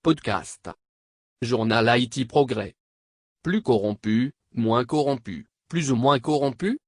Podcast. Journal Haïti Progrès. Plus corrompu, moins corrompu, plus ou moins corrompu?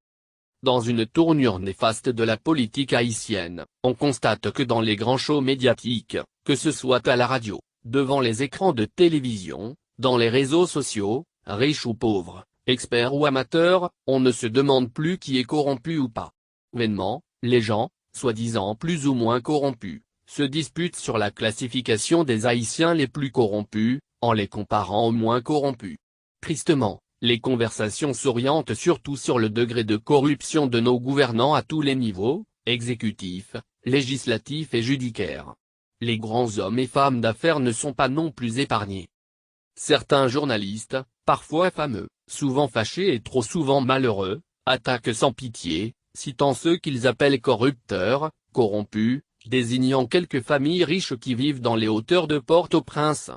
Dans une tournure néfaste de la politique haïtienne, on constate que dans les grands shows médiatiques, que ce soit à la radio, devant les écrans de télévision, dans les réseaux sociaux, riches ou pauvres, experts ou amateurs, on ne se demande plus qui est corrompu ou pas. Vainement, les gens, soi-disant plus ou moins corrompus, se disputent sur la classification des Haïtiens les plus corrompus, en les comparant aux moins corrompus. Tristement, les conversations s'orientent surtout sur le degré de corruption de nos gouvernants à tous les niveaux, exécutif, législatif et judiciaire. Les grands hommes et femmes d'affaires ne sont pas non plus épargnés. Certains journalistes, parfois fameux, souvent fâchés et trop souvent malheureux, attaquent sans pitié, citant ceux qu'ils appellent corrupteurs, corrompus, désignant quelques familles riches qui vivent dans les hauteurs de Port-au-Prince.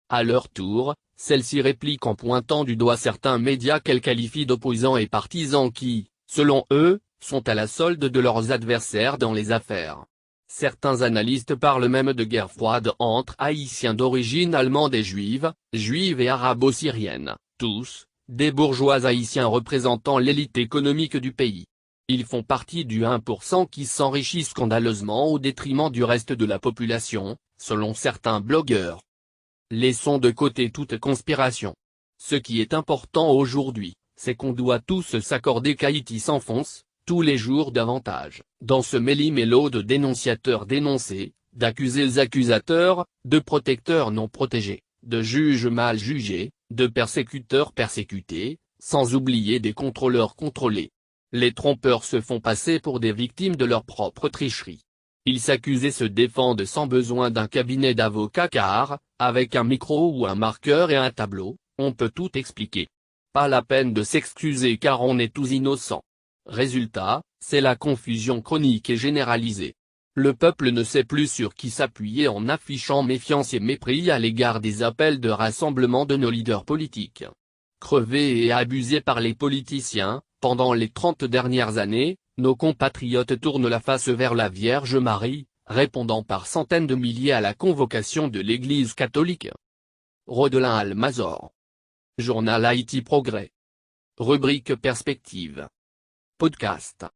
À leur tour, celles-ci répliquent en pointant du doigt certains médias qu'elles qualifient d'opposants et partisans qui, selon eux, sont à la solde de leurs adversaires dans les affaires. Certains analystes parlent même de guerre froide entre Haïtiens d'origine allemande et juive et arabo-syrienne, tous, des bourgeois haïtiens représentant l'élite économique du pays. Ils font partie du 1% qui s'enrichit scandaleusement au détriment du reste de la population, selon certains blogueurs. Laissons de côté toute conspiration. Ce qui est important aujourd'hui, c'est qu'on doit tous s'accorder qu'Haïti s'enfonce, tous les jours davantage, dans ce méli-mélo de dénonciateurs dénoncés, d'accusés accusateurs, de protecteurs non protégés, de juges mal jugés, de persécuteurs persécutés, sans oublier des contrôleurs contrôlés. Les trompeurs se font passer pour des victimes de leur propre tricherie. Ils s'accusent et se défendent sans besoin d'un cabinet d'avocats car, avec un micro ou un marqueur et un tableau, on peut tout expliquer. Pas la peine de s'excuser car on est tous innocents. Résultat, c'est la confusion chronique et généralisée. Le peuple ne sait plus sur qui s'appuyer en affichant méfiance et mépris à l'égard des appels de rassemblement de nos leaders politiques. Crevés et abusés par les politiciens, pendant les 30 dernières années, nos compatriotes tournent la face vers la Vierge Marie, répondant par centaines de milliers à la convocation de l'Église catholique. Rodelin Almazor. Journal Haïti Progrès. Rubrique Perspective. Podcast.